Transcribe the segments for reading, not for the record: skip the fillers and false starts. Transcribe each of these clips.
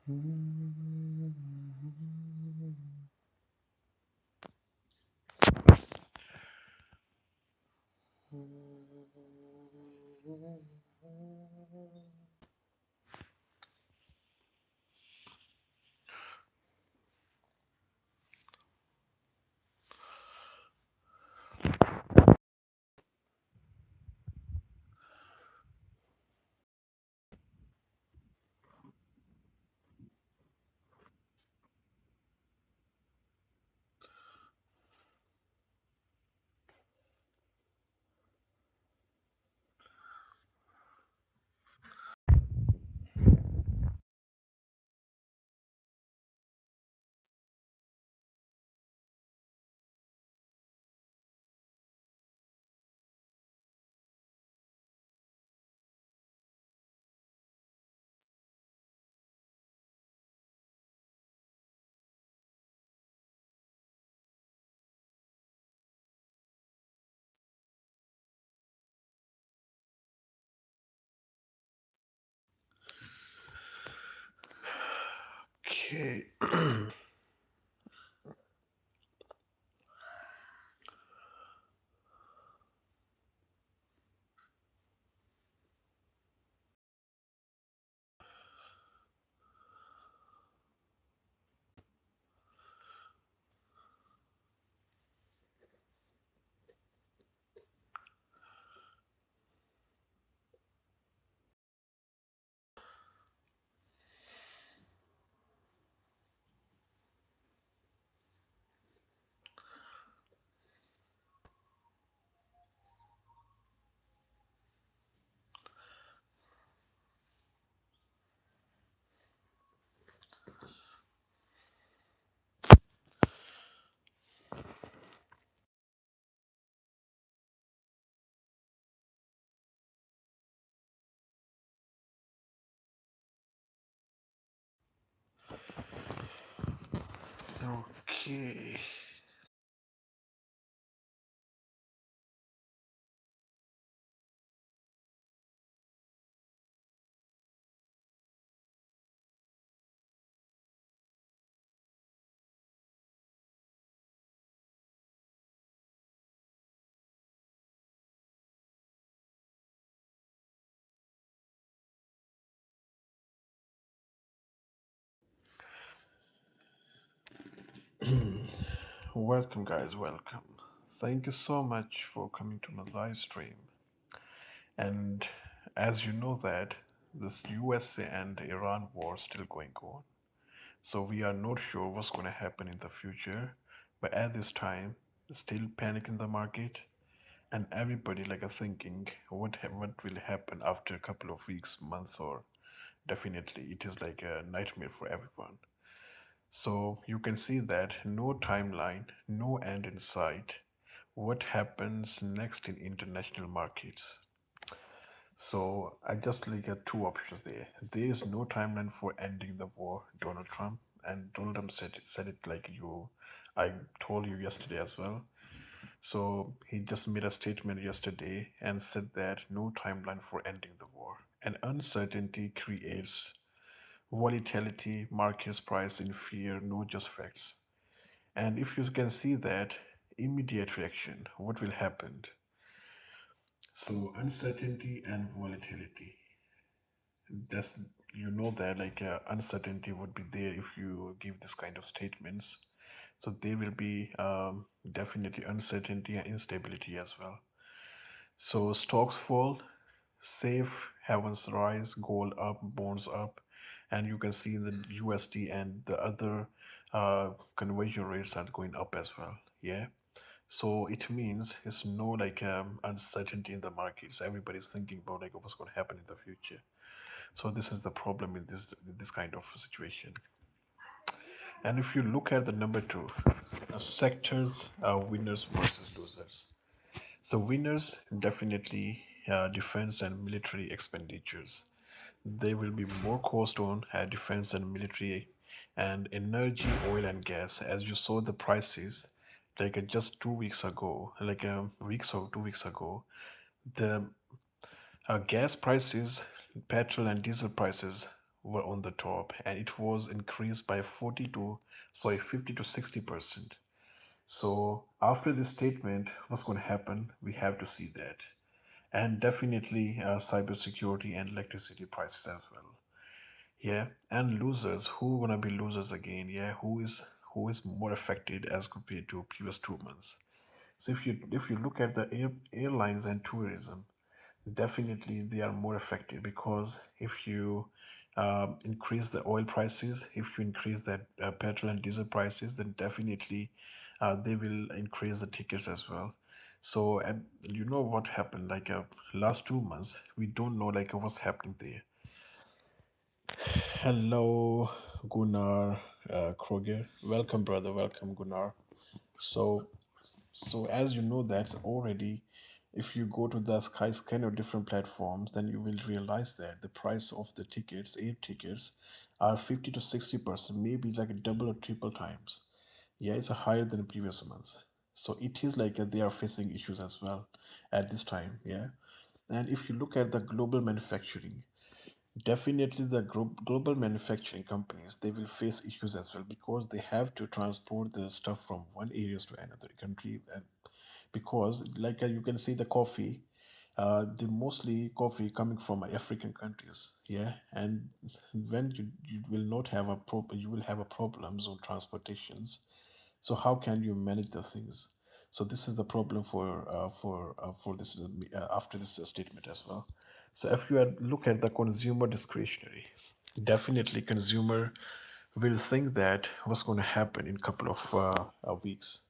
Okay. Okay. Welcome, guys. Welcome. Thank you so much for coming to my live stream. And as you know that this USA and Iran war is still going on. So we are not sure what's going to happen in the future. But at this time, still panic in the market, and everybody like are thinking what will happen after a couple of weeks, months, or definitely it is like a nightmare for everyone. So you can see that no timeline, no end in sight. What happens next in international markets? So I just like two options there. There is no timeline for ending the war, Donald Trump, and Donald Trump said it like I told you yesterday as well. So he just made a statement yesterday and said that no timeline for ending the war. And uncertainty creates volatility, markets price in fear, not just facts. And if you can see that immediate reaction, what will happen? So uncertainty and volatility. That's you know that like uncertainty would be there if you give this kind of statements. So there will be definitely uncertainty and instability as well. So stocks fall, safe havens rise, gold up, bonds up, and you can see the USD and the other conversion rates are going up as well. Yeah. So it means it's no like uncertainty in the markets. Everybody's thinking about like what's going to happen in the future. So this is the problem in this kind of situation. And if you look at the number two, sectors are winners versus losers. So winners definitely defense and military expenditures. There will be more cost on defense and military and energy, oil and gas. As you saw the prices, like just 2 weeks ago, like weeks or 2 weeks ago, the gas prices, petrol and diesel prices were on the top, and it was increased by 40 to, sorry, 50 to 60%. So after this statement, what's going to happen? We have to see that. And definitely cybersecurity and electricity prices as well. Yeah, and losers, who gonna be losers again? Yeah, who is more affected as compared to previous 2 months? So if you look at the airlines and tourism, definitely they are more affected because if you increase the oil prices, if you increase that petrol and diesel prices, then definitely they will increase the tickets as well. So and you know what happened like last 2 months, we don't know like what's happening there. Hello, Gunnar Kroger. Welcome, brother. Welcome, Gunnar. So, so as you know, that's already, if you go to the Skyscanner different platforms, then you will realize that the price of the tickets, air tickets, are 50 to 60%, maybe like a double or triple times. Yeah, it's higher than the previous months. So it is like they are facing issues as well at this time. Yeah. And if you look at the global manufacturing, definitely, the global manufacturing companies, they will face issues as well because they have to transport the stuff from one areas to another country, and because like you can see the coffee, the mostly coffee coming from African countries, yeah, and when you will not have a you will have a problems on transportations. So how can you manage the things? So this is the problem for this after this statement as well. So if you look at the consumer discretionary, definitely consumer will think that what's going to happen in couple of weeks.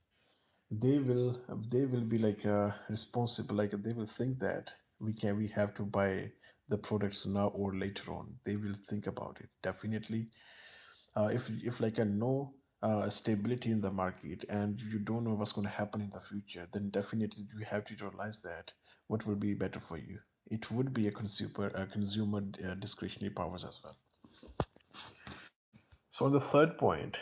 They will they will be like responsible, like they will think that we have to buy the products now or later on. They will think about it definitely. If like a no stability in the market and you don't know what's going to happen in the future, then definitely you have to realize that what will be better for you. It would be a consumer discretionary powers as well. So on the third point,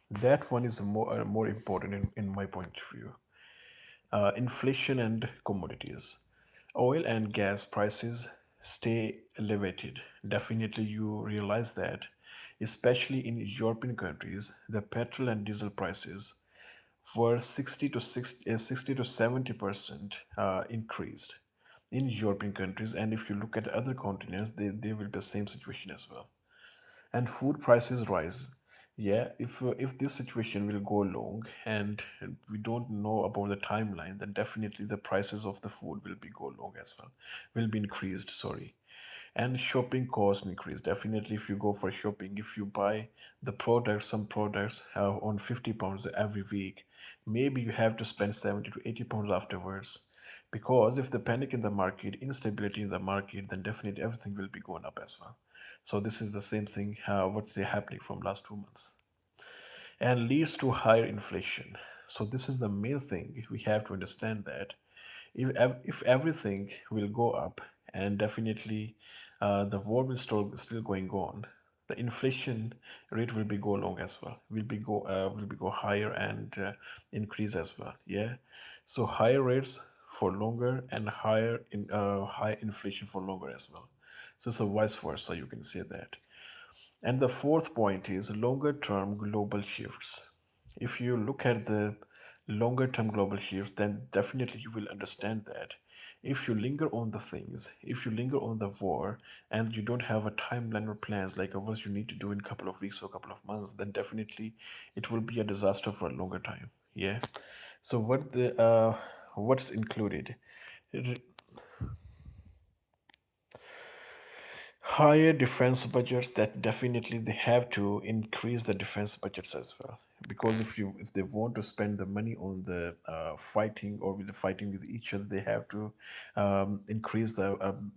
that one is more important in my point of view. Inflation and commodities. Oil and gas prices stay elevated. Definitely, you realize that, especially in European countries, the petrol and diesel prices were 60 to 70% increased in European countries. And if you look at other continents, they will be the same situation as well. And food prices rise. Yeah, if this situation will go long and we don't know about the timeline, then definitely the prices of the food will be go long as well, will be increased, sorry. And shopping cost increase. Definitely, if you go for shopping, if you buy the product, some products on 50 pounds every week, maybe you have to spend 70 to 80 pounds afterwards, because if the panic in the market, instability in the market, then definitely everything will be going up as well. So this is the same thing what's happening from last 2 months, and leads to higher inflation. So this is the main thing we have to understand, that if everything will go up, and definitely the war will still going on, the inflation rate will be go along as well, will be go higher and increase as well. Yeah, so higher rates for longer and high inflation for longer as well. So it's a vice versa, you can say that. And the fourth point is longer term global shifts. If you look at the longer term global shifts, then definitely you will understand that if you linger on the things, if you linger on the war, and you don't have a timeline or plans like what you need to do in a couple of weeks or a couple of months, then definitely it will be a disaster for a longer time. Yeah. So what's included? Higher defense budgets, that definitely they have to increase the defense budgets as well, because if they want to spend the money on the fighting or with the fighting with each other, they have to increase the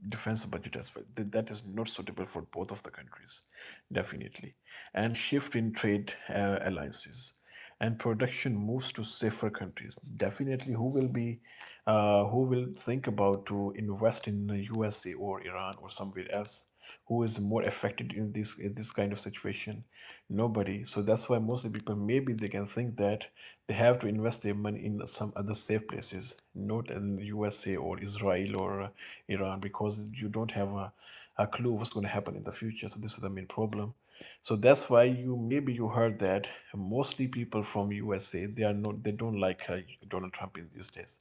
defense budget as well. That is not suitable for both of the countries, definitely. And shift in trade alliances, and production moves to safer countries. Definitely, who will think about to invest in the USA or Iran or somewhere else? Who is more affected in this kind of situation? Nobody. So that's why mostly people, maybe they can think that they have to invest their money in some other safe places, not in USA or Israel or Iran, because you don't have a clue what's going to happen in the future. So this is the main problem. So that's why you, maybe you heard that mostly people from USA, they don't like Donald Trump in these days.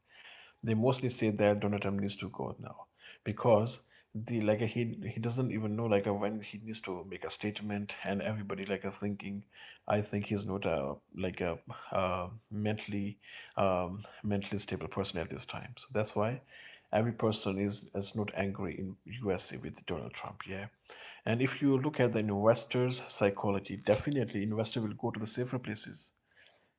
They mostly say that Donald Trump needs to go now, because the like he doesn't even know like when he needs to make a statement, and everybody like thinking, I think he's not a like a mentally stable person at this time. So that's why every person is not angry in USA with Donald Trump. Yeah. And if you look at the investors psychology, definitely investor will go to the safer places.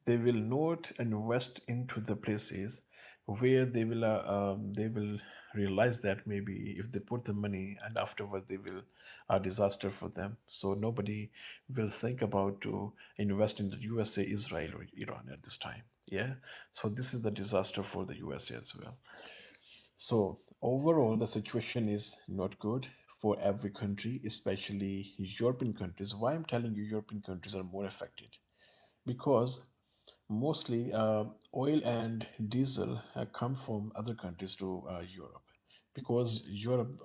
They will not invest into the places where they will realize that maybe if they put the money and afterwards they will a disaster for them. So nobody will think about to invest in the USA, Israel, or Iran at this time. Yeah. So this is the disaster for the USA as well. So overall, the situation is not good for every country, especially European countries. Why I'm telling you European countries are more affected? Because mostly oil and diesel come from other countries to Europe, because Europe,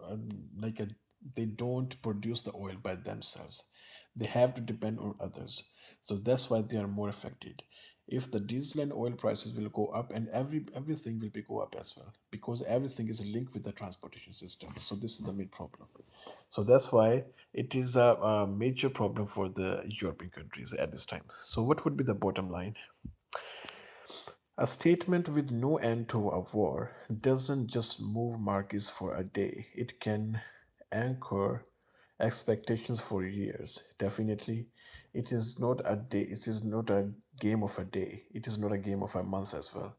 they don't produce the oil by themselves. They have to depend on others. So that's why they are more affected. If the diesel and oil prices will go up, and everything will be go up as well, because everything is linked with the transportation system. So this is the main problem. So that's why it is a major problem for the European countries at this time. So what would be the bottom line? A statement with no end to a war doesn't just move markets for a day, it can anchor expectations for years. Definitely, it is not a day, it is not a game of a day, it is not a game of a month as well.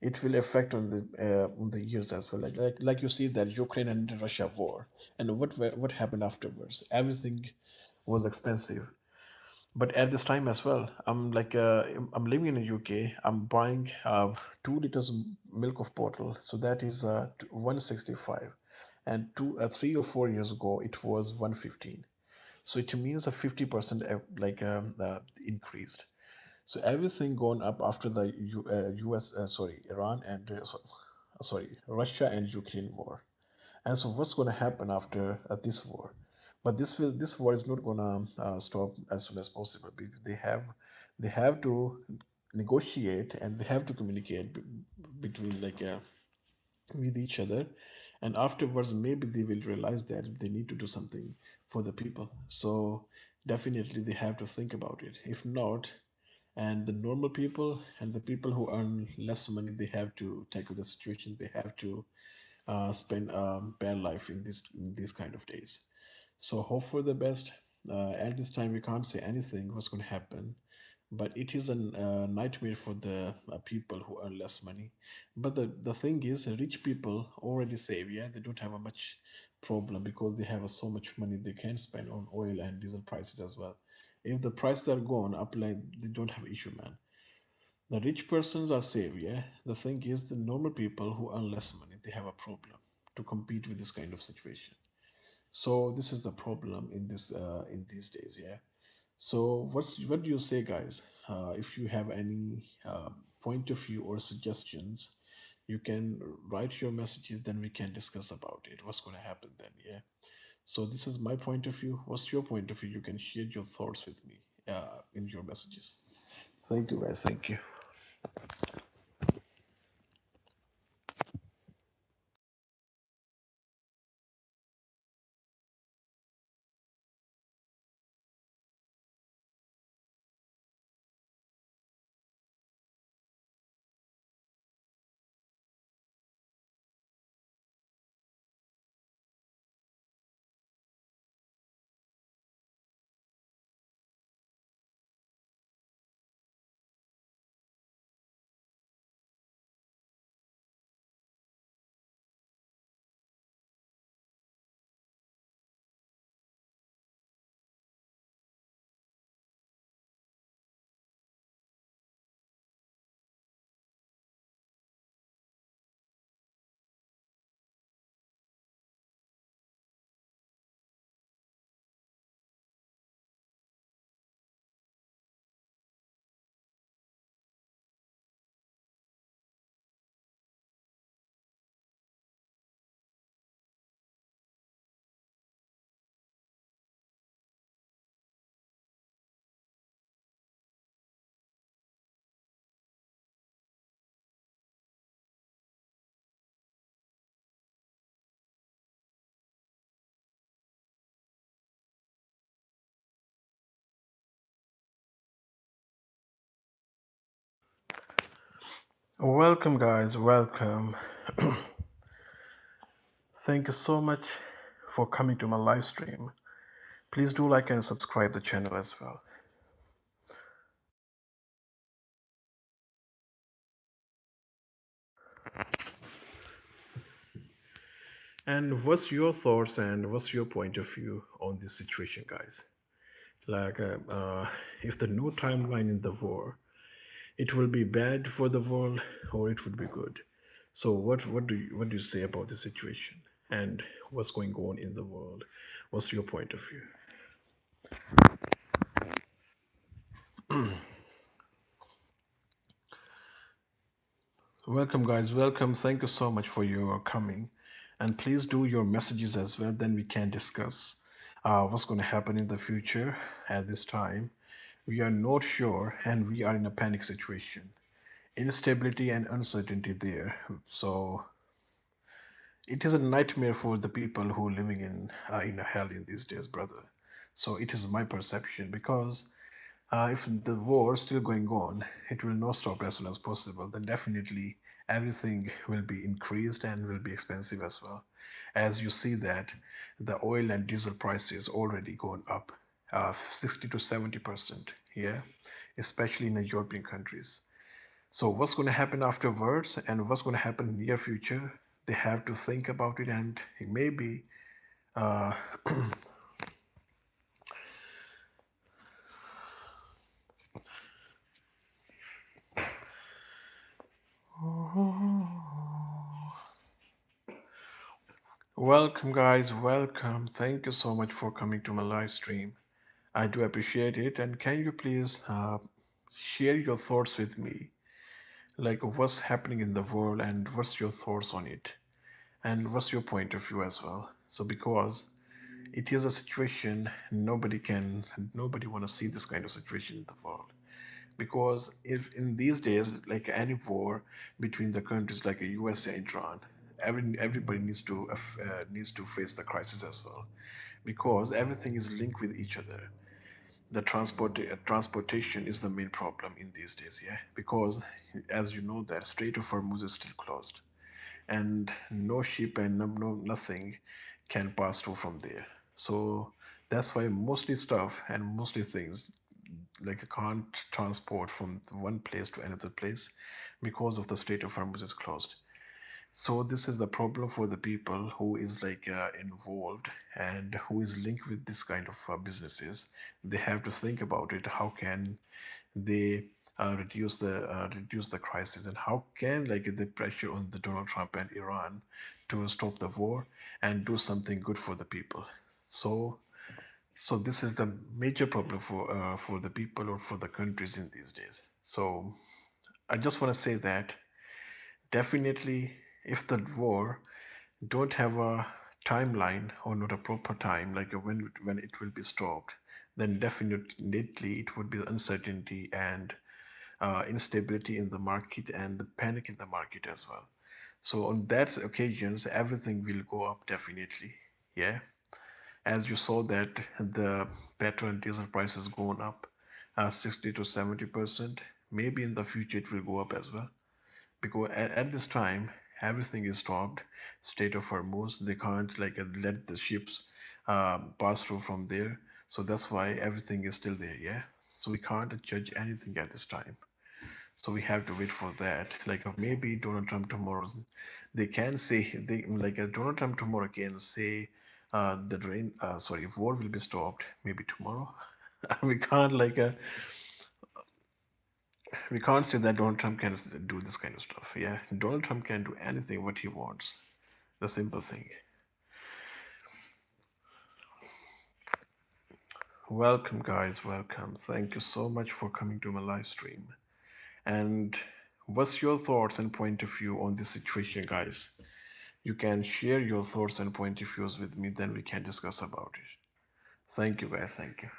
It will affect on the years as well. Like you see that Ukraine and Russia war, and what happened afterwards? Everything was expensive. But at this time as well, I'm living in the UK. I'm buying 2 liters milk of bottle, so that is 165, and 3 or 4 years ago it was 115. So it means a 50% increased. So everything gone up after the US, sorry, Iran and sorry, Russia and Ukraine war. And so, what's going to happen after this war? But this war is not going to stop as soon as possible. They have to negotiate, and they have to communicate between with each other, and afterwards maybe they will realize that they need to do something for the people. So definitely they have to think about it. If not, and the normal people and the people who earn less money, they have to tackle the situation. They have to spend bad life in these kind of days. So hope for the best. At this time, we can't say anything what's going to happen, but it is a nightmare for the people who earn less money. But the thing is, rich people already save. Yeah, they don't have a much problem because they have so much money they can spend on oil and diesel prices as well. If the prices are gone up, like they don't have issue, man. The rich persons are safe, yeah. The thing is, the normal people who earn less money, they have a problem to compete with this kind of situation. So this is the problem in this in these days, yeah. So what do you say, guys? If you have any point of view or suggestions, you can write your messages. Then we can discuss about it. What's going to happen then, yeah. So this is my point of view. What's your point of view? You can share your thoughts with me in your messages. Thank you, guys. Thank you. Welcome, guys. Welcome. Thank you so much for coming to my live stream. Please do like and subscribe the channel as well. And what's your thoughts and what's your point of view on this situation, guys? Like, if the no timeline in the war, it will be bad for the world or it would be good. So, what do you say about the situation and what's going on in the world? What's your point of view? Welcome, guys. Welcome. Thank you so much for your coming. And please do your messages as well. Then we can discuss what's going to happen in the future at this time. We are not sure and we are in a panic situation. Instability and uncertainty there. So it is a nightmare for the people who are living in a hell in these days, brother. So it is my perception because if the war is still going on, it will not stop as soon as possible. Then definitely everything will be increased and will be expensive as well. As you see that the oil and diesel prices already gone up 60 to 70%. Yeah, especially in the European countries. So what's going to happen afterwards and what's going to happen in the near future? They have to think about it and maybe uh, welcome, guys. Welcome. Thank you so much for coming to my live stream. I do appreciate it. And can you please share your thoughts with me? Like, what's happening in the world and what's your thoughts on it? And what's your point of view as well? So, because it is a situation nobody want to see this kind of situation in the world. Because if in these days, like any war between the countries like USA and Iran, everybody needs to face the crisis as well, because everything is linked with each other. The transportation is the main problem in these days, yeah, because as you know that Strait of Hormuz is still closed, and no ship and nothing can pass through from there. So that's why mostly stuff and mostly things like can't transport from one place to another place because of the Strait of Hormuz is closed. So this is the problem for the people who is like involved and who is linked with this kind of businesses. They have to think about it. How can they reduce the crisis, and how can like the pressure on the Donald Trump and Iran to stop the war and do something good for the people. So this is the major problem for the people or for the countries in these days. So I just want to say that definitely, if the war don't have a timeline or not a proper time, like when it will be stopped, then definitely it would be uncertainty and instability in the market and the panic in the market as well. So on that occasions, everything will go up definitely. Yeah, as you saw that the petrol and diesel prices gone up 60 to 70%. Maybe in the future it will go up as well, because at this time everything is stopped. State of Hormuz, they can't like let the ships pass through from there. So that's why everything is still there. Yeah, so we can't judge anything at this time. So we have to wait for that. Like maybe Donald Trump tomorrow, they can say they like Donald Trump tomorrow can say the war will be stopped maybe tomorrow. we can't like we can't say that Donald Trump can do this kind of stuff. Yeah, Donald Trump can do anything what he wants. The simple thing. Welcome, guys. Welcome. Thank you so much for coming to my live stream. And what's your thoughts and point of view on this situation, guys? You can share your thoughts and point of views with me, then we can discuss about it. Thank you, guys. Thank you.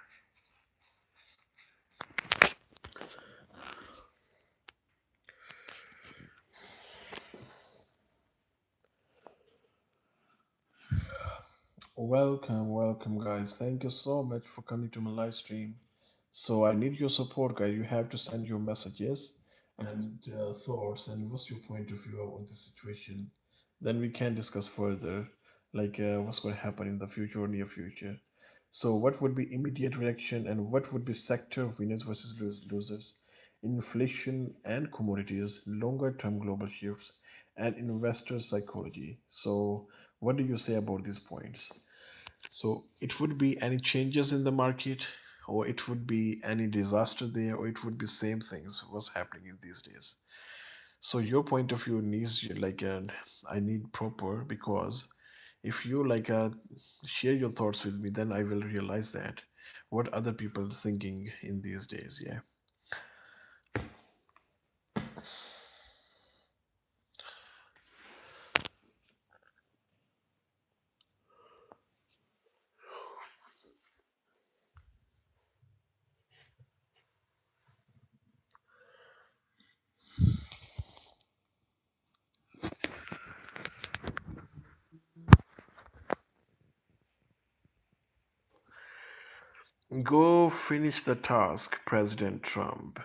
Welcome, welcome, guys. Thank you so much for coming to my live stream. So I need your support, guys. You have to send your messages and thoughts, and what's your point of view on this situation. Then we can discuss further, like what's going to happen in the future or near future. So, what would be immediate reaction, and what would be sector winners versus losers, inflation and commodities, longer term global shifts, and investor psychology. So, what do you say about these points? So it would be any changes in the market, or it would be any disaster there, or it would be same things what's happening in these days. So your point of view needs like I need proper, because if you like share your thoughts with me, then I will realize that what other people thinking in these days. Yeah. Go finish the task, President Trump.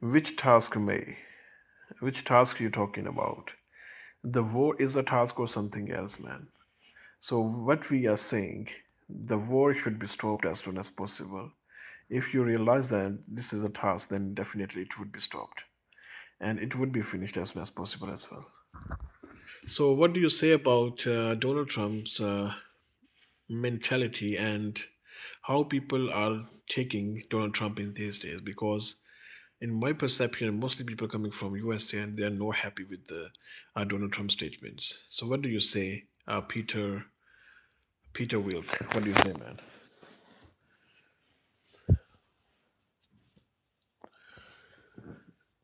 Which task, May? Which task are you talking about? The war is a task or something else, man. So, what we are saying, the war should be stopped as soon as possible. If you realize that this is a task, then definitely it would be stopped. And it would be finished as soon as possible as well. So, what do you say about Donald Trump's mentality and how people are taking Donald Trump in these days? Because, in my perception, mostly people coming from USA and they are not happy with the Donald Trump statements. So, what do you say, Peter Wilk? What do you say, man?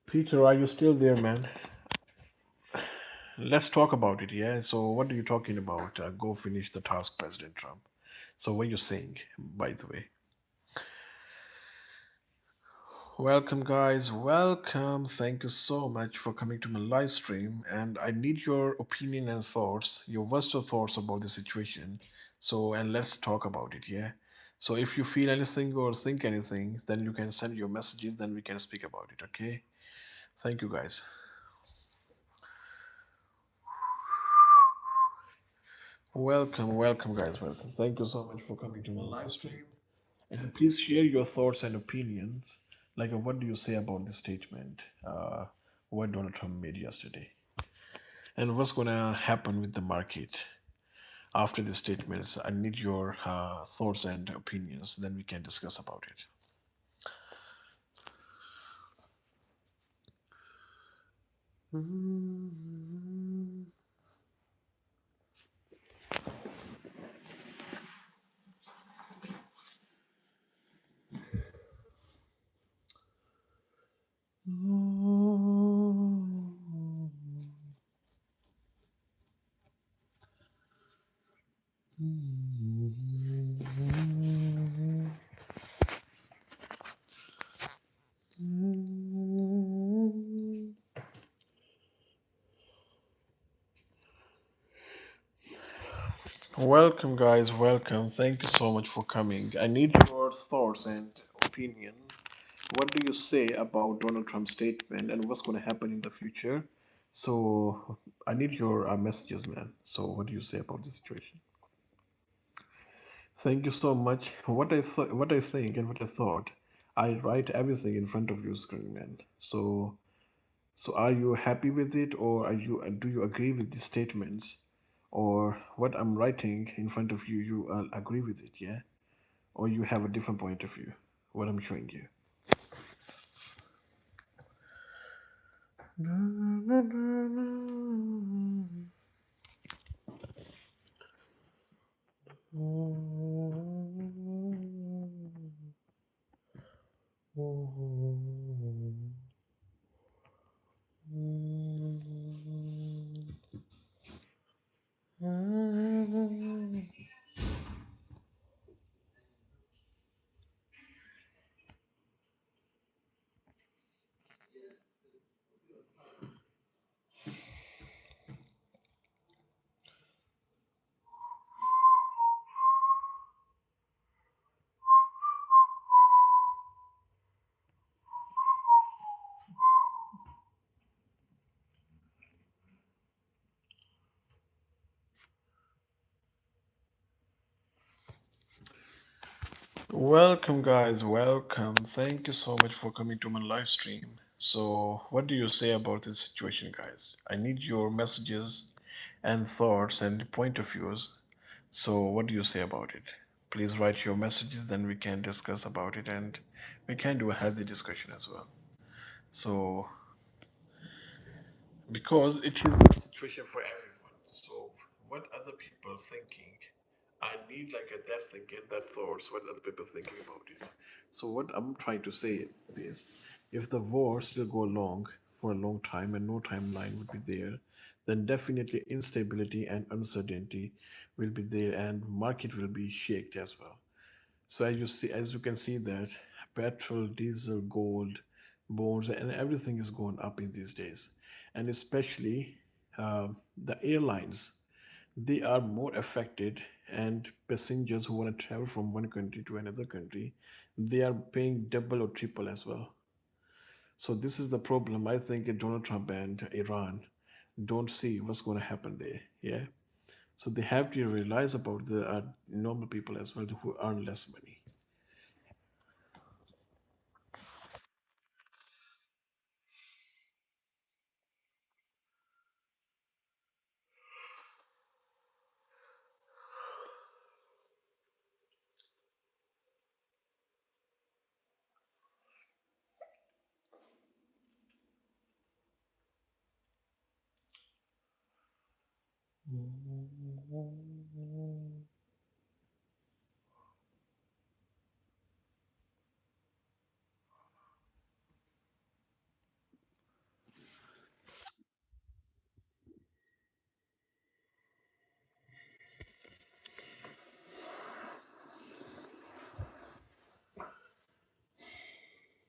Peter, are you still there, man? Let's talk about it, yeah? So, what are you talking about? Go finish the task, President Trump. So, what are you saying, by the way? Welcome, guys. Welcome. Thank you so much for coming to my live stream. And I need your opinion and thoughts, your versatile thoughts about the situation. So, and let's talk about it, yeah? So, if you feel anything or think anything, then you can send your messages, then we can speak about it, okay? Thank you, guys. Welcome, guys. Welcome. Thank you so much for coming to my live stream. And please share your thoughts and opinions. Like, what do you say about this statement? What Donald Trump made yesterday, and what's gonna happen with the market after the statements? I need your thoughts and opinions. Then we can discuss about it. Welcome, guys. Welcome. Thank you so much for coming. I need your thoughts and opinion. What do you say about Donald Trump's statement and what's going to happen in the future? So, I need your messages, man. So, what do you say about the situation? Thank you so much. What I think, and what I thought, I write everything in front of your screen, man. So are you happy with it, or do you agree with the statements, or what I'm writing in front of you? You agree with it, yeah, or you have a different point of view? What I'm showing you. Welcome, guys. Welcome. Thank you so much for coming to my live stream. So, what do you say about this situation, guys? I need your messages and thoughts and point of views. So, what do you say about it? Please write your messages, then we can discuss about it and we can do a healthy discussion as well. So, because it is a situation for everyone. So what other people thinking, I need like a that thinking, that thoughts, what other people thinking about it. So what I'm trying to say is, if the war still go long for a long time and no timeline would be there, then definitely instability and uncertainty will be there and market will be shaked as well. So as you can see that petrol, diesel, gold, bonds, and everything is going up in these days, and especially the airlines, they are more affected, and passengers who want to travel from one country to another country, they are paying double or triple as well. So this is the problem. I think Donald Trump and Iran don't see what's going to happen there. Yeah. So they have to realize about the normal people as well who earn less money.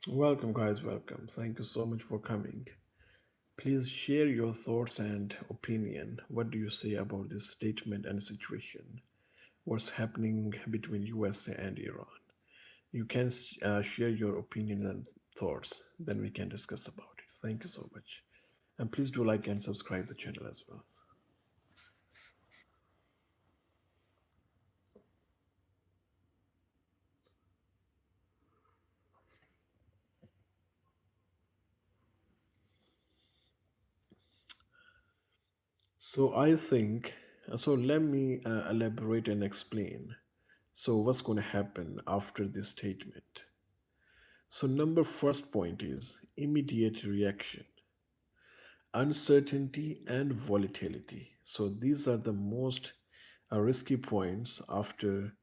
Welcome, guys. Welcome. Thank you so much for coming. Please share your thoughts and opinion. What do you say about this statement and situation? What's happening between USA and Iran? You can share your opinions and thoughts. Then we can discuss about it. Thank you so much. And please do like and subscribe the channel as well. So I think, so let me elaborate and explain. So what's going to happen after this statement? So number first point is immediate reaction, uncertainty and volatility. So these are the most risky points after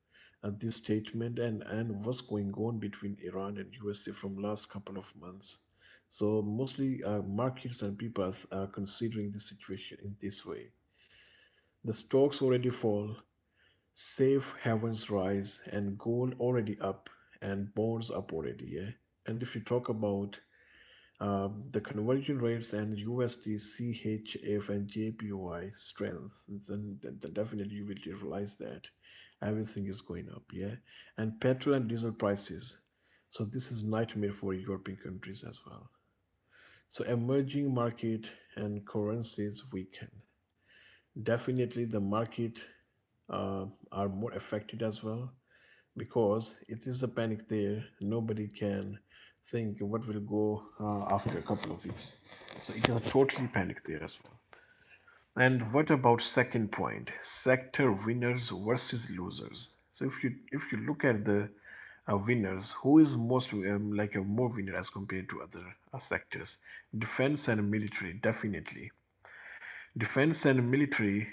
this statement and what's going on between Iran and USA from last couple of months. So mostly markets and people are considering this situation in this way. The stocks already fall, safe havens rise, and gold already up, and bonds up already. Yeah, and if you talk about the conversion rates and USD, CHF, and JPY strength, then definitely you will realize that everything is going up. Yeah, and petrol and diesel prices. So this is nightmare for European countries as well. So emerging market and currencies weaken. Definitely the market are more affected as well because it is a panic there. Nobody can think what will go after a couple of weeks. So it is a totally panic there as well. And what about second point? Sector winners versus losers. So if you look at the winners, who is most like a more winner as compared to other sectors? Defense and military, definitely. Defense and military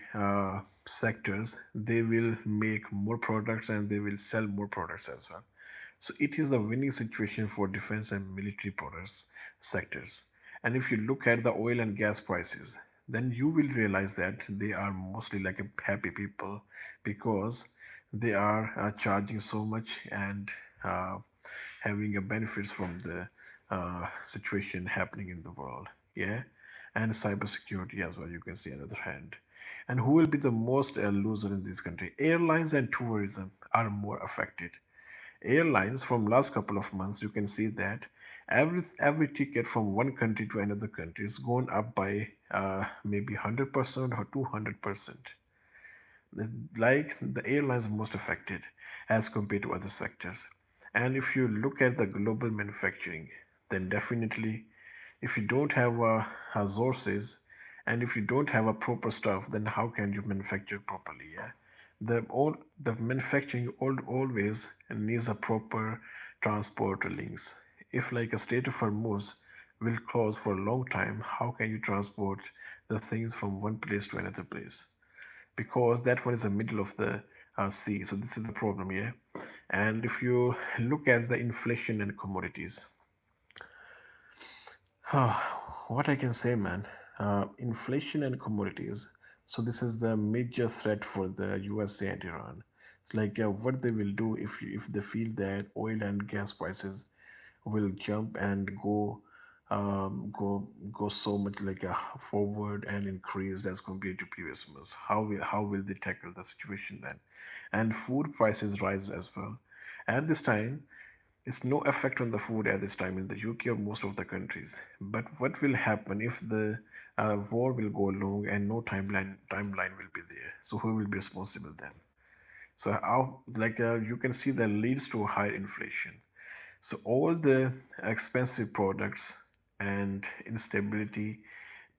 sectors, they will make more products and they will sell more products as well. So it is the winning situation for defense and military products sectors. And if you look at the oil and gas prices, then you will realize that they are mostly like a happy people because they are charging so much and uh, having a benefits from the situation happening in the world. Yeah, and cybersecurity as well. You can see another hand. And who will be the most loser in this country? Airlines and tourism are more affected. Airlines from last couple of months, you can see that every ticket from one country to another country is gone up by maybe 100% or 200%. Like the airlines are most affected as compared to other sectors. And if you look at the global manufacturing, then definitely if you don't have resources and if you don't have a proper stuff, then how can you manufacture properly? Yeah, the manufacturing always needs a proper transport links. If like a state of Hormuz will close for a long time, how can you transport the things from one place to another place? Because that one is the middle of the sea. So this is the problem here. And if you look at the inflation and commodities, what I can say, man, inflation and commodities. So this is the major threat for the USA and Iran. It's like what they will do if they feel that oil and gas prices will jump and go so much like forward and increased as compared to previous months. How will they tackle the situation then? And food prices rise as well. At this time, it's no effect on the food at this time in the UK or most of the countries. But what will happen if the war will go long and no timeline will be there? So who will be responsible then? So how like you can see that leads to higher inflation. So all the expensive products and instability,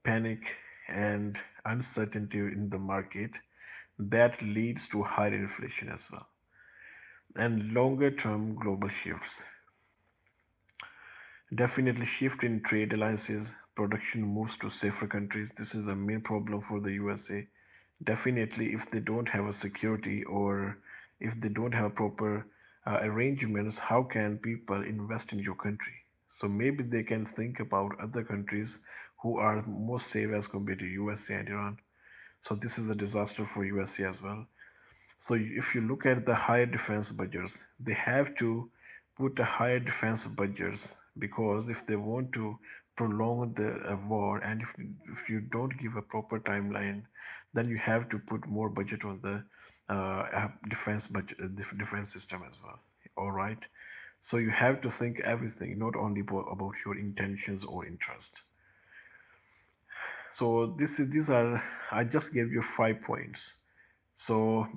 panic, and uncertainty in the market that leads to higher inflation as well and longer term global shifts. Definitely shift in trade alliances, production moves to safer countries. This is the main problem for the USA. Definitely, if they don't have a security or if they don't have proper arrangements, how can people invest in your country? So maybe they can think about other countries who are more safe as compared to USA and Iran. So this is a disaster for USA as well. So if you look at the higher defense budgets, they have to put a higher defense budgets because if they want to prolong the war and if you don't give a proper timeline, then you have to put more budget on the defense budget, defense system as well. All right. So you have to think everything, not only about your intentions or interest. So these are I just gave you 5 points. So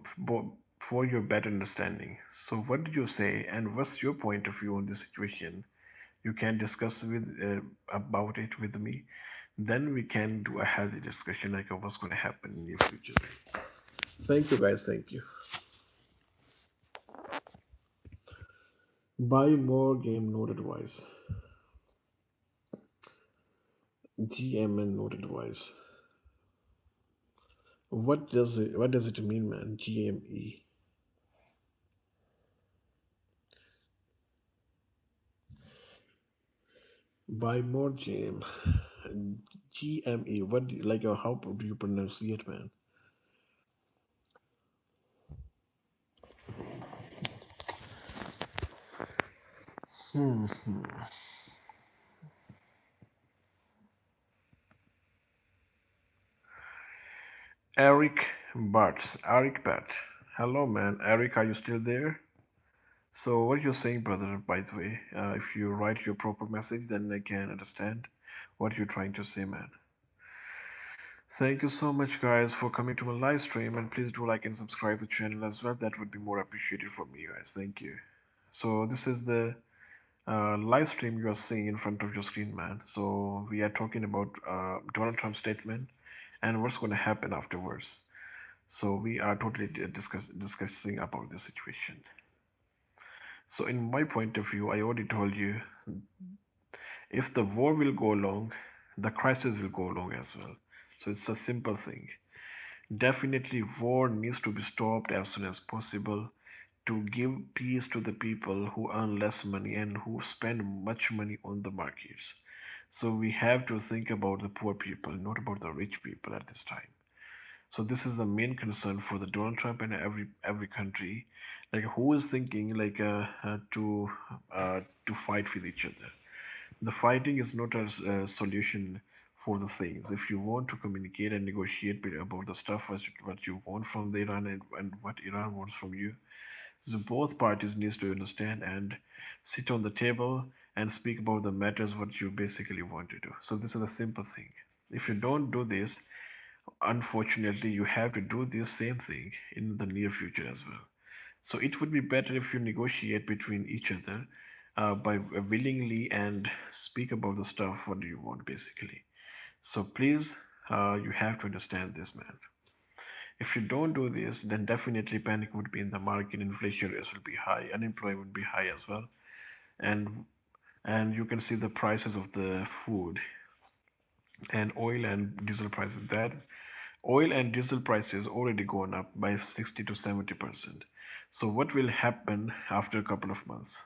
for your better understanding, so what did you say, and what's your point of view on this situation? You can discuss with about it with me. Then we can do a healthy discussion like of what's going to happen in your future. Thank you, guys. Thank you. Buy more game note advice. GMN note advice. What does it mean, man? GME. Buy more game. GME. How do you pronounce it, man? Eric Butts. Eric Butt. Hello, man. Eric, are you still there? So, what you're saying, brother, by the way, if you write your proper message, then I can understand what you're trying to say, man. Thank you so much, guys, for coming to my live stream, and please do like and subscribe the channel as well. That would be more appreciated from you guys. Thank you. So, this is the live stream you are seeing in front of your screen, man. So, we are talking about Donald Trump's statement and what's going to happen afterwards. So we are totally discussing about this situation. So in my point of view, I already told you, if the war will go long, the crisis will go long as well. So it's a simple thing. Definitely, war needs to be stopped as soon as possible to give peace to the people who earn less money and who spend much money on the markets. So we have to think about the poor people, not about the rich people at this time. So this is the main concern for the Donald Trump and every country, like who is thinking like to fight with each other. The fighting is not a solution for the things. If you want to communicate and negotiate about the stuff what you want from the Iran and what Iran wants from you, so both parties needs to understand and sit on the table and speak about the matters what you basically want to do. So this is a simple thing. If you don't do this, Unfortunately, you have to do the same thing in the near future as well. So it would be better if you negotiate between each other by willingly and speak about the stuff. What do you want, basically? So please, you have to understand this, man. If you don't do this, then definitely panic would be in the market, inflation rates will be high, unemployment would be high as well, and you can see the prices of the food and oil and diesel prices. That oil and diesel prices already gone up by 60 to 70%. So what will happen after a couple of months?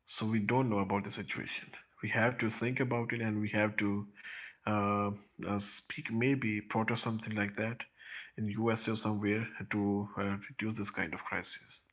So we don't know about the situation. We have to think about it, and we have to uh, speak, maybe protest something like that in US or somewhere to reduce this kind of crisis.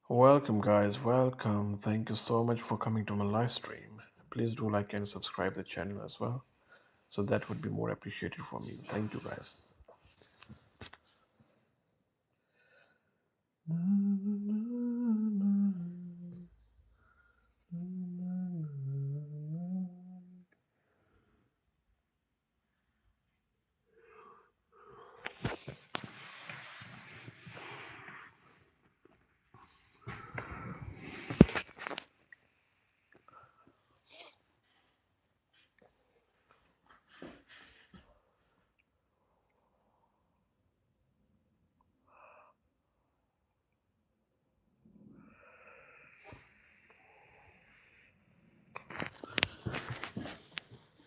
Welcome, guys. Welcome. Thank you so much for coming to my live stream. Please do like and subscribe the channel as well. So that would be more appreciated for me. Thank you, guys.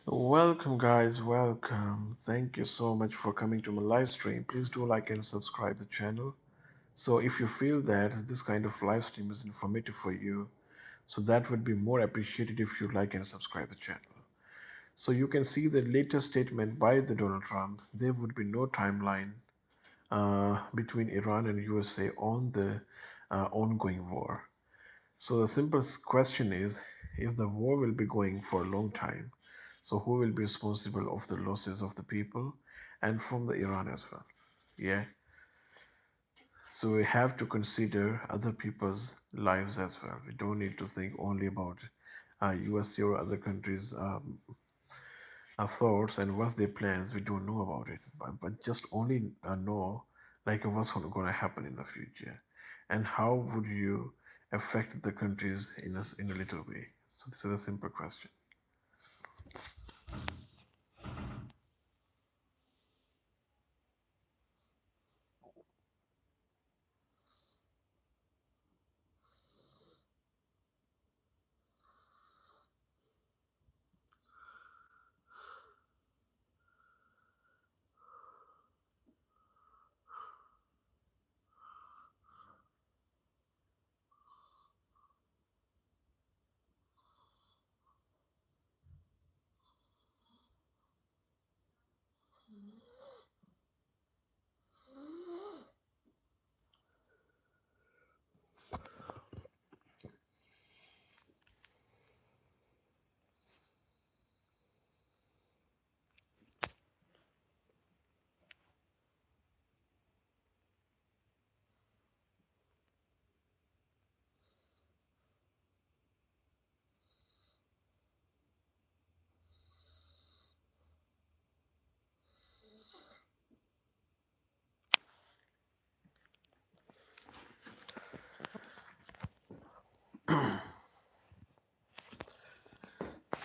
Welcome, guys. Welcome. Thank you so much for coming to my live stream. Please do like and subscribe the channel. So if you feel that this kind of live stream is informative for you, so that would be more appreciated if you like and subscribe the channel. So you can see the latest statement by the Donald Trump. There would be no timeline between Iran and USA on the ongoing war. So the simplest question is, if the war will be going for a long time, so who will be responsible of the losses of the people and from the Iran as well? Yeah. So we have to consider other people's lives as well. We don't need to think only about USA or other countries' thoughts and what's their plans. We don't know about it, but just only know like what's going to happen in the future, and how would you affect the countries in a little way. So this is a simple question.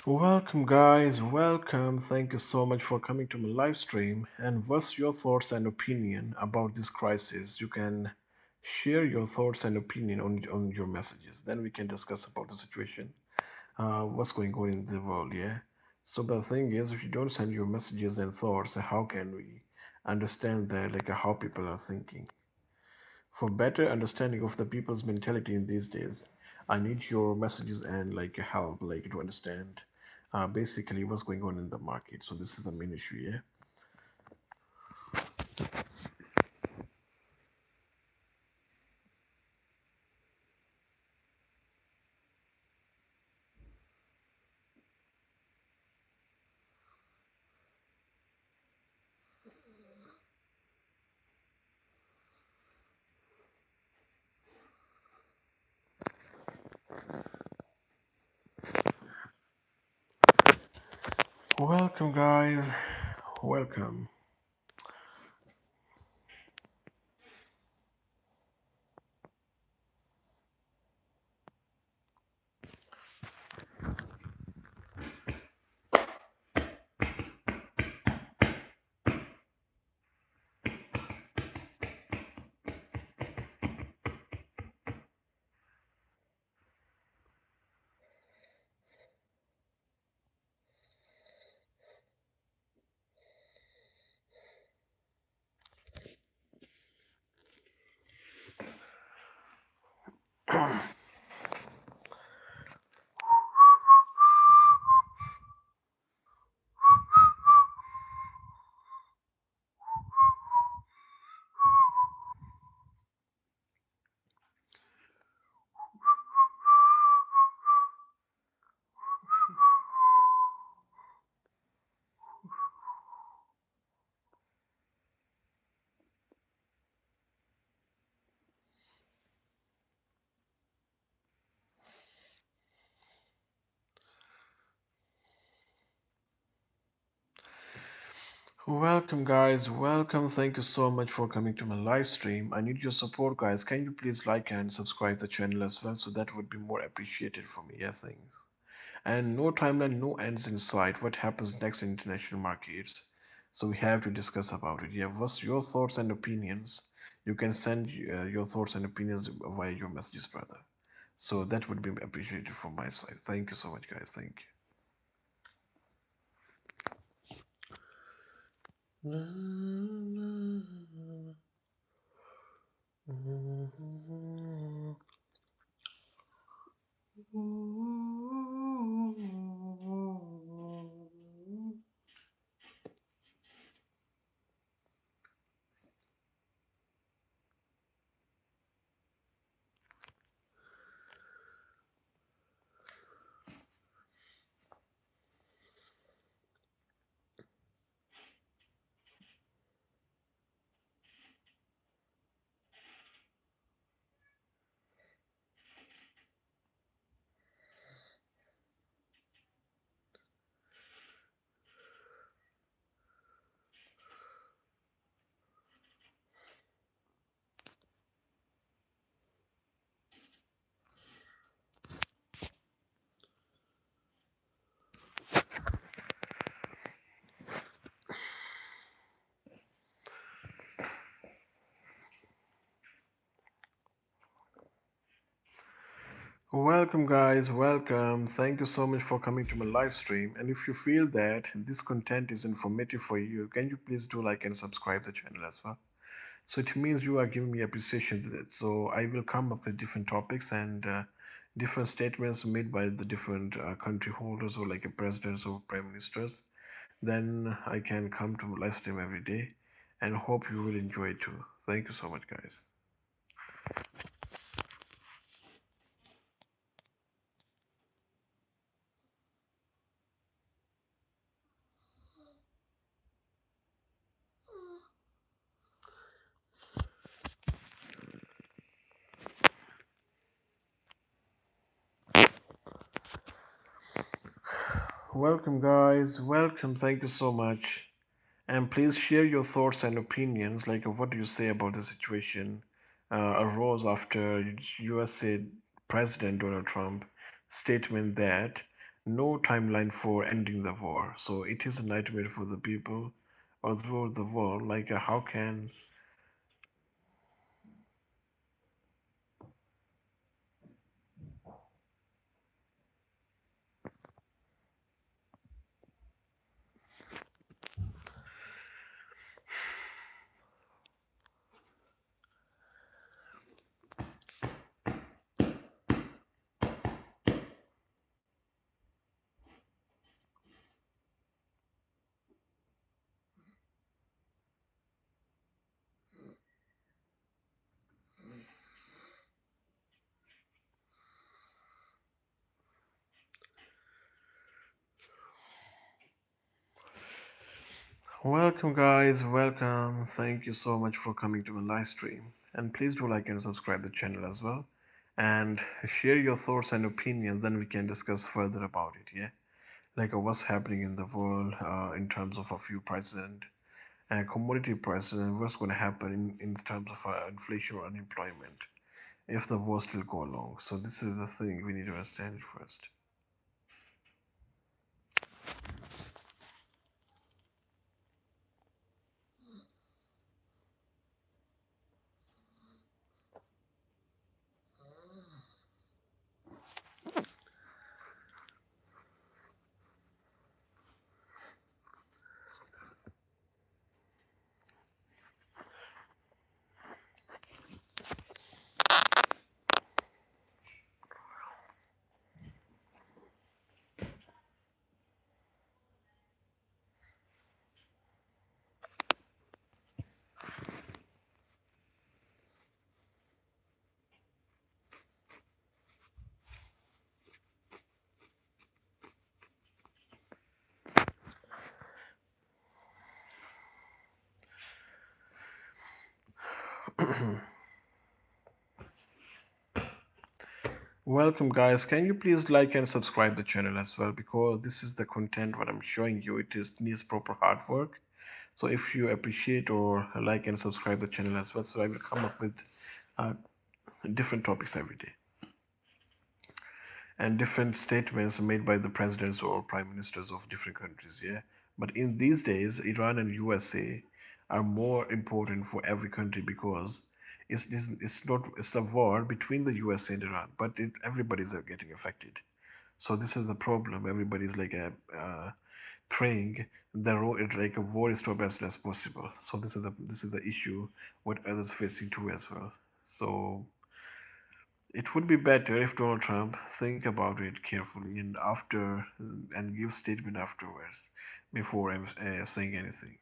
Welcome, guys. Welcome. Thank you so much for coming to my live stream. And what's your thoughts and opinion about this crisis? You can share your thoughts and opinion on your messages. Then we can discuss about the situation, what's going on in the world. Yeah. So the thing is, if you don't send your messages and thoughts, how can we understand that, like how people are thinking? For better understanding of the people's mentality in these days, I need your messages and like help, like to understand basically what's going on in the market. So this is the main issue, yeah. Welcome, guys. Welcome. Welcome, guys. Welcome. Thank you so much for coming to my live stream. I need your support, guys. Can you please like and subscribe the channel as well? So that would be more appreciated for me. Yeah, thanks. And no timeline, no ends in sight. What happens next in international markets? So we have to discuss about it. Yeah, what's your thoughts and opinions? You can send your thoughts and opinions via your messages, brother. So that would be appreciated from my side. Thank you so much, guys. Thank you. Welcome, guys. Welcome. Thank you so much for coming to my live stream. And if you feel that this content is informative for you, can you please do like and subscribe the channel as well? So it means you are giving me appreciation to that. So I will come up with different topics and different statements made by the different country holders or like a presidents or prime ministers. Then I can come to live stream every day and hope you will enjoy it too. Thank you so much, guys. Welcome, guys. Welcome. Thank you so much. And please share your thoughts and opinions. Like, what do you say about the situation arose after USA President Donald Trump statement that no timeline for ending the war. So it is a nightmare for the people all throughout the world. Like, how can. Welcome, guys. Welcome. Thank you so much for coming to my live stream. And please do like and subscribe the channel as well. And share your thoughts and opinions, then we can discuss further about it. Yeah. Like, what's happening in the world in terms of a few prices and commodity prices, and what's going to happen in terms of inflation or unemployment if the war still go along. So this is the thing we need to understand it first. Welcome, guys. Can you please like and subscribe the channel as well, because this is the content what I'm showing you. It is needs proper hard work. So if you appreciate or like and subscribe the channel as well, so I will come up with uh, different topics every day and different statements made by the presidents or prime ministers of different countries. Yeah, but in these days, Iran and USA are more important for every country, because it's not, it's a war between the USA and Iran, but everybody's getting affected. So this is the problem. Everybody's like praying like a war is stop as soon as possible. So this is the issue what others facing too as well. So it would be better if Donald Trump think about it carefully and after and give statement afterwards before saying anything.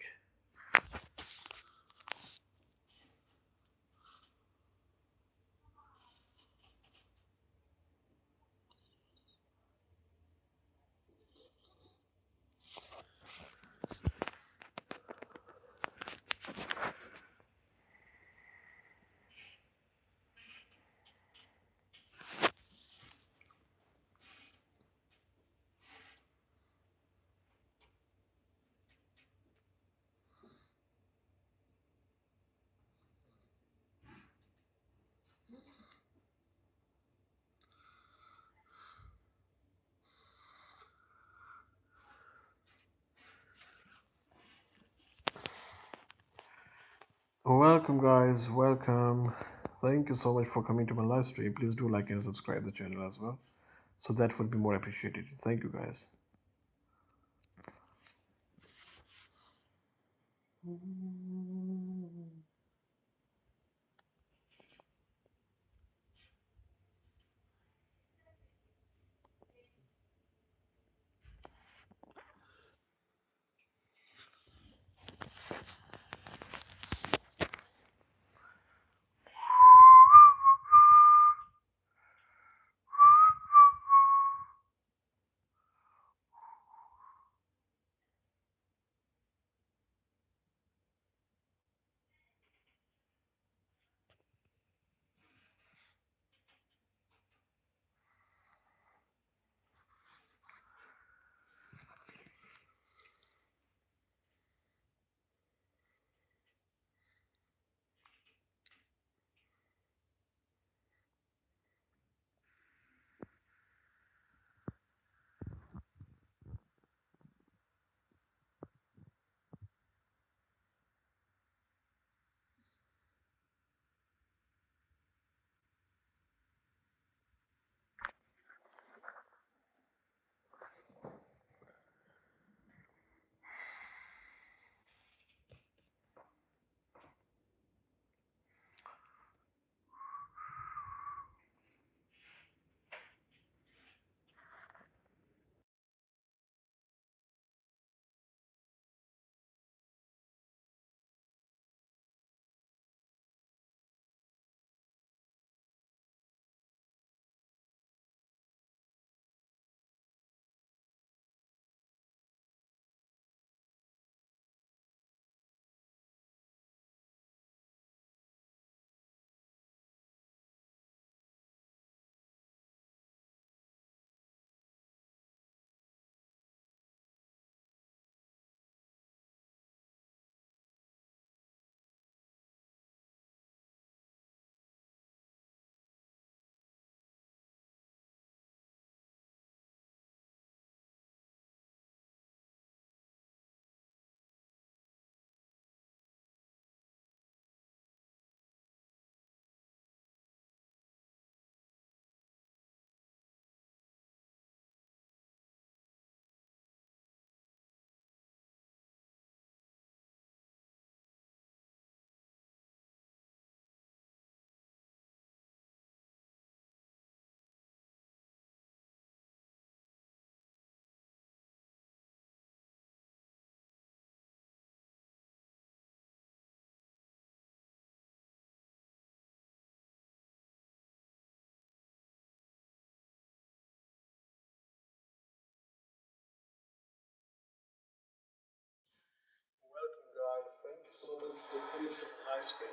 Welcome, guys. Welcome. Thank you so much for coming to my live stream. Please do like and subscribe the channel as well. So that would be more appreciated. Thank you, guys. guys, thank you so much for coming to the live stream.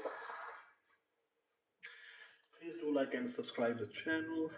Please do like and subscribe the channel.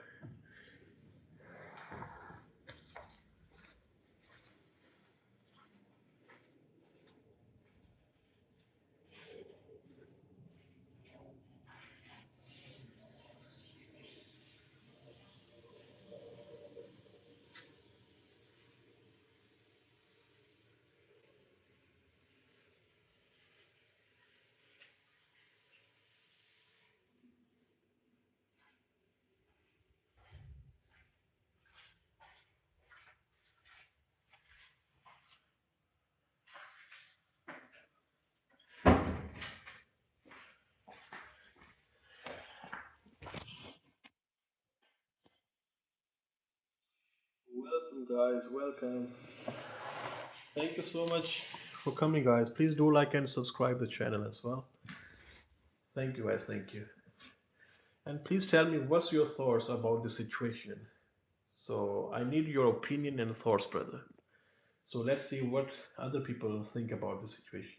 Welcome, guys. Welcome. Thank you so much for coming, guys. Please do like and subscribe the channel as well. Thank you, guys. Thank you. And please tell me what's your thoughts about the situation. So I need your opinion and thoughts, brother. So let's see what other people think about the situation.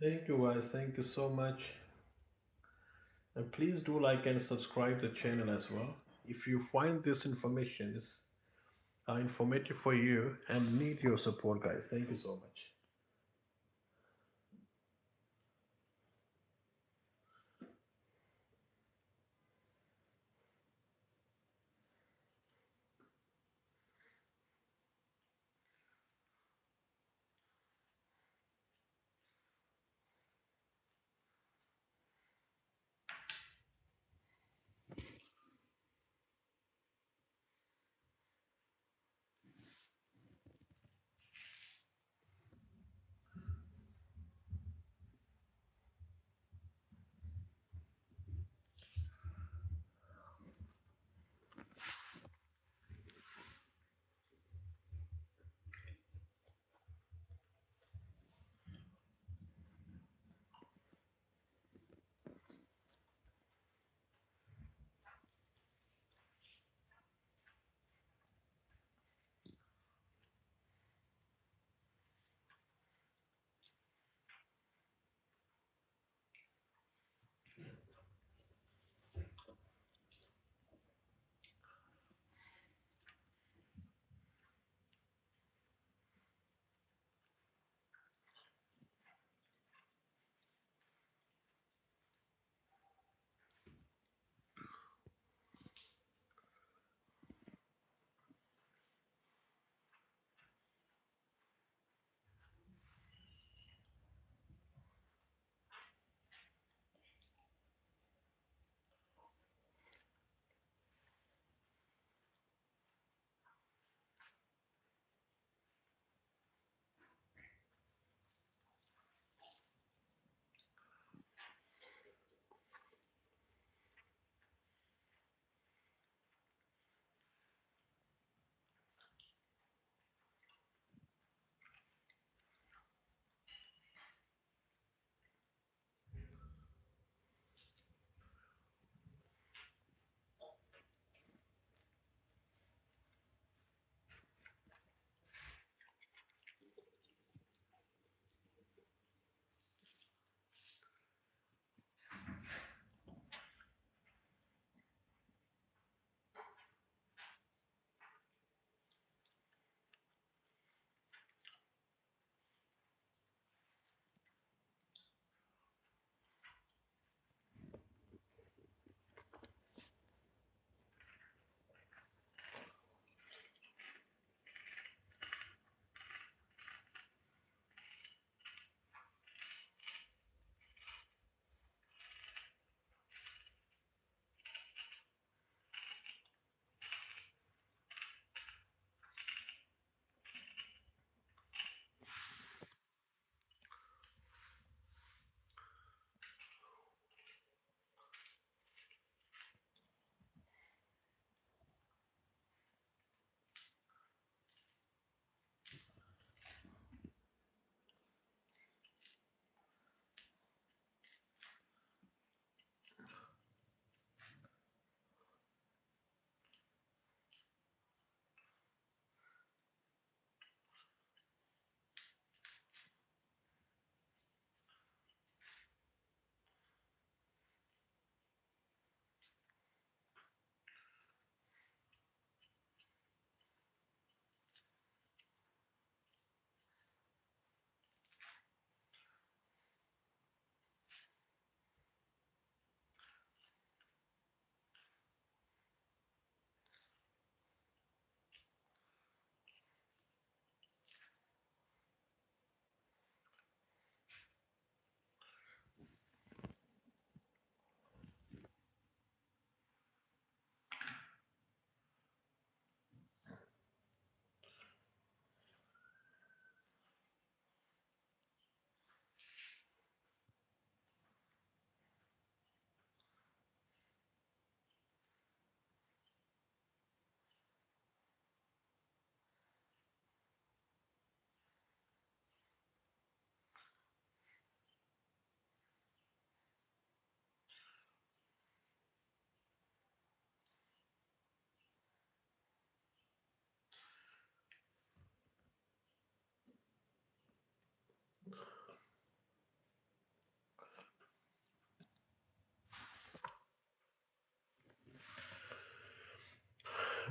Thank you, guys. Thank you so much. And please do like and subscribe the channel as well. If you find this information is informative for you and need your support, guys. Thank you so much.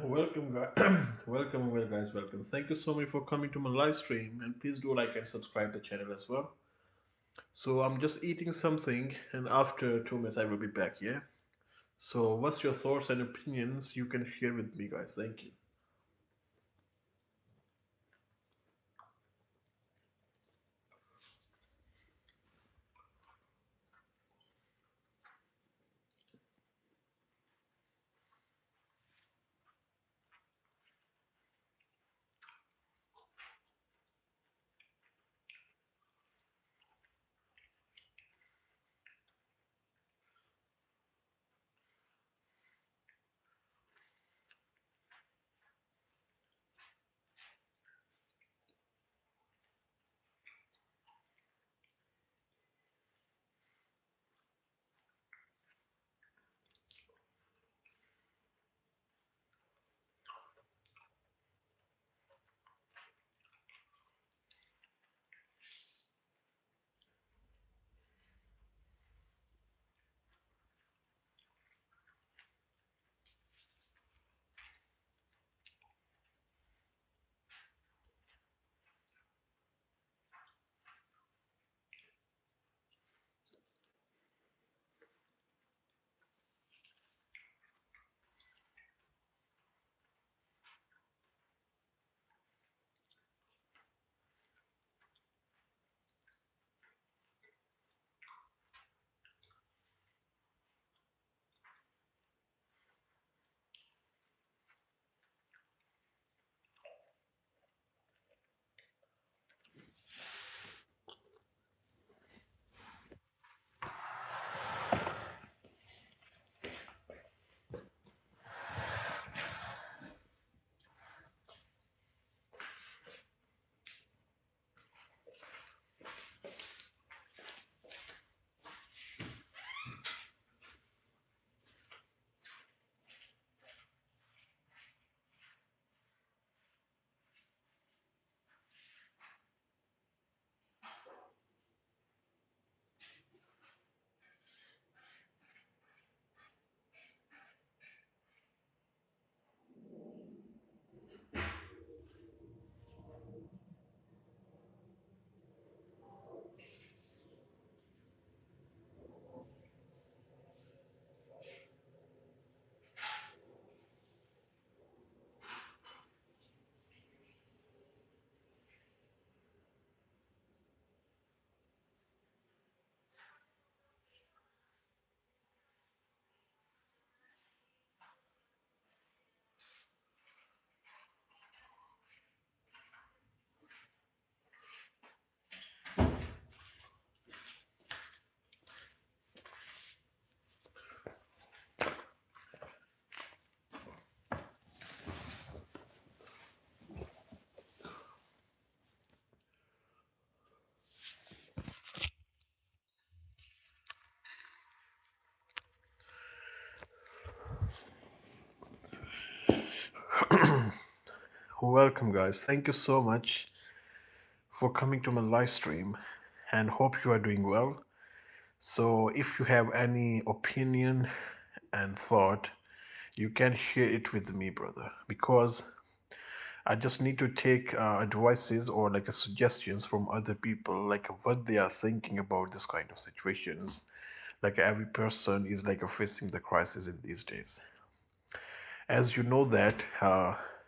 Welcome, welcome, well, guys. Welcome. Thank you so much for coming to my live stream, and please do like and subscribe the channel as well. So I'm just eating something, and after 2 minutes I will be back. Yeah. So what's your thoughts and opinions? You can share with me, guys. Thank you. Welcome, guys. Thank you so much for coming to my live stream, and hope you are doing well. So if you have any opinion and thought, you can share it with me, brother, because I just need to take advices or like suggestions from other people, like what they are thinking about this kind of situations. Like every person is like facing the crisis in these days. As you know that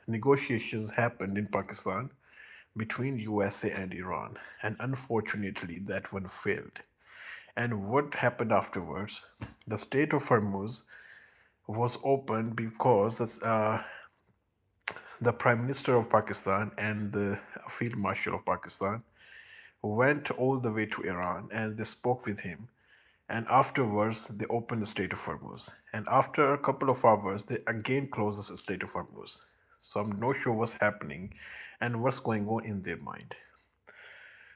negotiations happened in Pakistan between USA and Iran, and unfortunately that one failed. And what happened afterwards? The Strait of Hormuz was opened because the Prime Minister of Pakistan and the Field Marshal of Pakistan went all the way to Iran and they spoke with him. And afterwards, they opened the Strait of Hormuz. And after a couple of hours, they again closed the Strait of Hormuz. So I'm not sure what's happening and what's going on in their mind.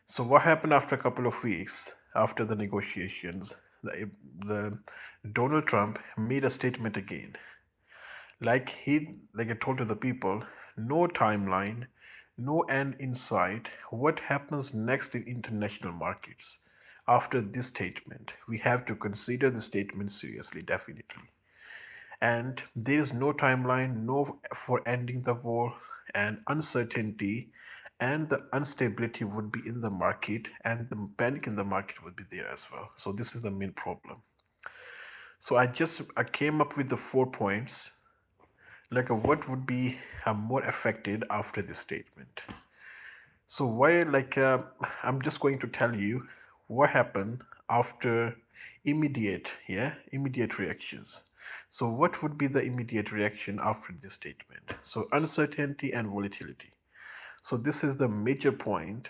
So what happened after a couple of weeks after the negotiations? The Donald Trump made a statement again, like I told to the people, no timeline, no end in sight. What happens next in international markets? After this statement, we have to consider the statement seriously, definitely. and there is no timeline no for ending the war, and uncertainty and the instability would be in the market, and the panic in the market would be there as well. So this is the main problem. So I came up with the 4 points, like what would be more affected after this statement. So why, I'm just going to tell you what happened after immediate reactions. So what would be the immediate reaction after this statement? So uncertainty and volatility. So this is the major point.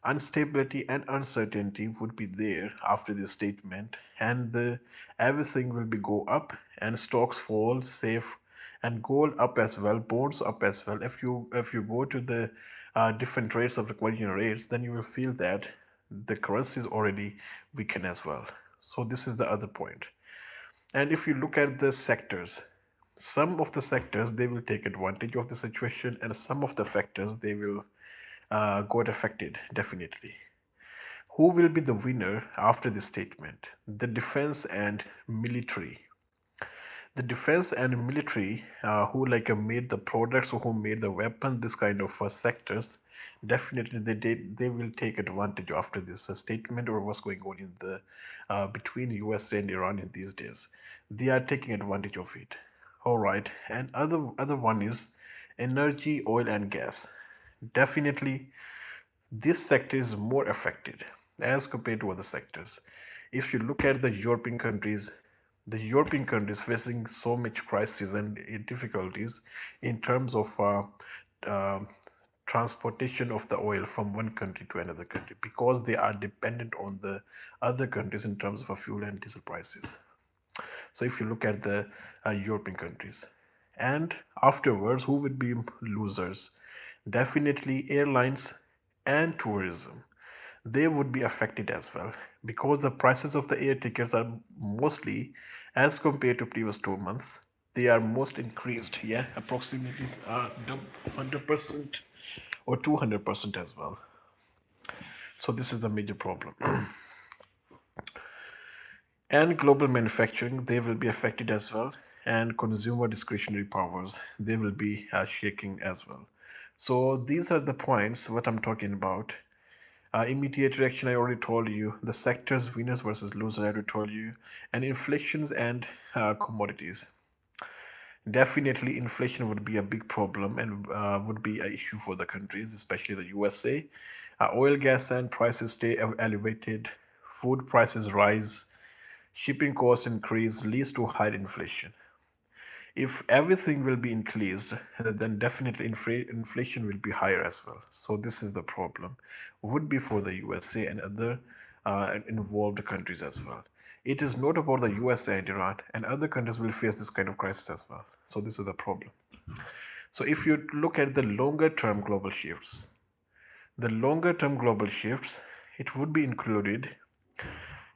Instability and uncertainty would be there after this statement, and everything will be go up, and stocks fall, safe, and gold up as well, bonds up as well. If you go to the different rates of the coin rates, then you will feel that the currency is already weakened as well. So this is the other point. And if you look at the sectors, some of the sectors they will take advantage of the situation, and some of the factors they will got affected definitely. Who will be the winner after this statement? The defense and military. The defense and military, who made the products or who made the weapon, this kind of sectors, definitely they will take advantage after this statement or what's going on in the between USA and Iran in these days. They are taking advantage of it. All right, and other one is energy, oil and gas. Definitely this sector is more affected as compared to other sectors. If you look at the European countries facing so much crisis and difficulties in terms of uh, transportation of the oil from one country to another country because they are dependent on the other countries in terms of fuel and diesel prices. So if you look at the European countries, and afterwards, who would be losers? Definitely airlines and tourism. They would be affected as well because the prices of the air tickets are mostly, as compared to previous 2 months, they are most increased. Yeah, approximately 100% or 200% as well. So this is the major problem. And global manufacturing, they will be affected as well, and consumer discretionary powers, they will be shaking as well. So these are the points what I'm talking about. Immediate reaction, I already told you. The sectors, winners versus losers, I already told you. And inflations and commodities. Definitely, inflation would be a big problem and would be an issue for the countries, especially the USA. Oil, gas, and prices stay elevated. Food prices rise. Shipping costs increase, leads to higher inflation. If everything will be increased, then definitely inflation will be higher as well. So this is the problem. Would be for the USA and other involved countries as well. It is not about the USA and Iran, and other countries will face this kind of crisis as well. So this is the problem. So if you look at the longer term global shifts, it would be included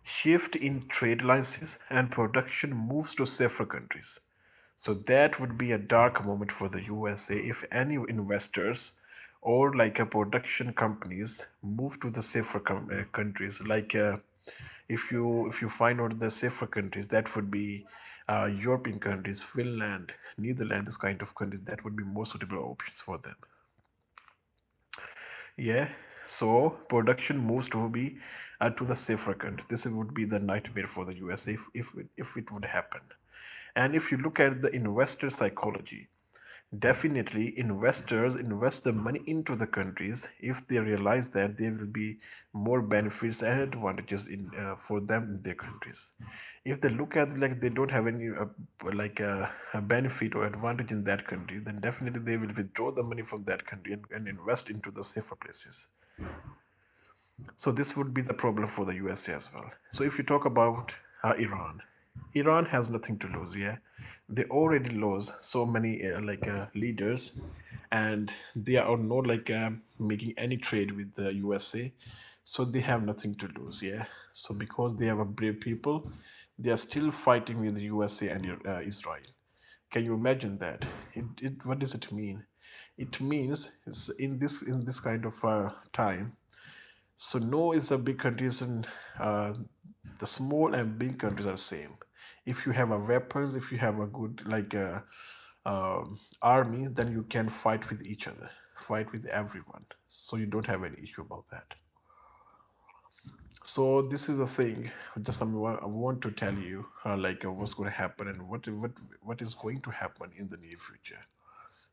shift in trade alliances and production moves to safer countries. So that would be a dark moment for the USA if any investors or like a production companies move to the safer countries. If you find out the safer countries, that would be European countries, Finland, Netherlands, this kind of countries. That would be more suitable options for them. Yeah, so production moves to be to the safer countries. This would be the nightmare for the USA if it would happen. And if you look at the investor psychology, definitely investors invest the money into the countries if they realize that there will be more benefits and advantages in for them in their countries. If they look at like they don't have any a benefit or advantage in that country, then definitely they will withdraw the money from that country and invest into the safer places. So this would be the problem for the USA as well. So if you talk about Iran, Iran has nothing to lose. Yeah, they already lost so many leaders, and they are not making any trade with the USA, so they have nothing to lose. Yeah, so because they have a brave people, they are still fighting with the USA and Israel. Can you imagine that? What does it mean? It means in this kind of time, so no is a big countries and the small and big countries are same. If you have a weapons, if you have a good army, then you can fight with each other, fight with everyone. So you don't have any issue about that. So this is the thing. Just I want to tell you, what's going to happen and what is going to happen in the near future.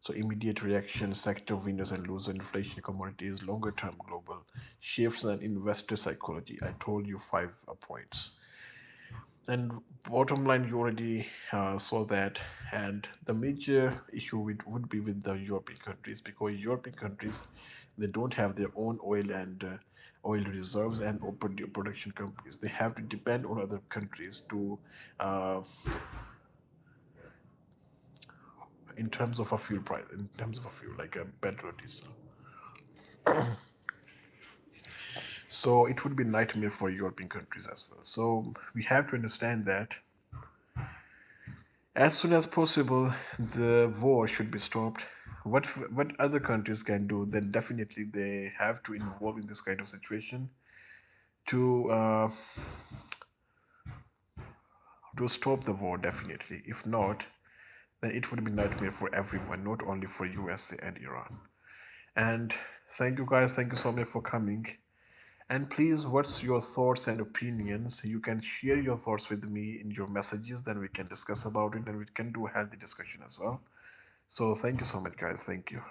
So immediate reaction, sector winners and losers, inflation, commodities, longer term global shifts and investor psychology. I told you five points. And bottom line, you already saw that. And the major issue would be with the European countries, because European countries, they don't have their own oil and oil reserves and open production companies. They have to depend on other countries to, uh, in terms of a fuel price, in terms of a fuel like a petrol or diesel. So it would be nightmare for European countries as well. So we have to understand that as soon as possible, the war should be stopped. What other countries can do, then definitely they have to involve in this kind of situation to stop the war. Definitely, if not, then it would be nightmare for everyone, not only for USA and Iran. And thank you guys, thank you so much for coming. And please, what's your thoughts and opinions? You can share your thoughts with me in your messages, then we can discuss about it and we can do a healthy discussion as well. So thank you so much, guys. Thank you.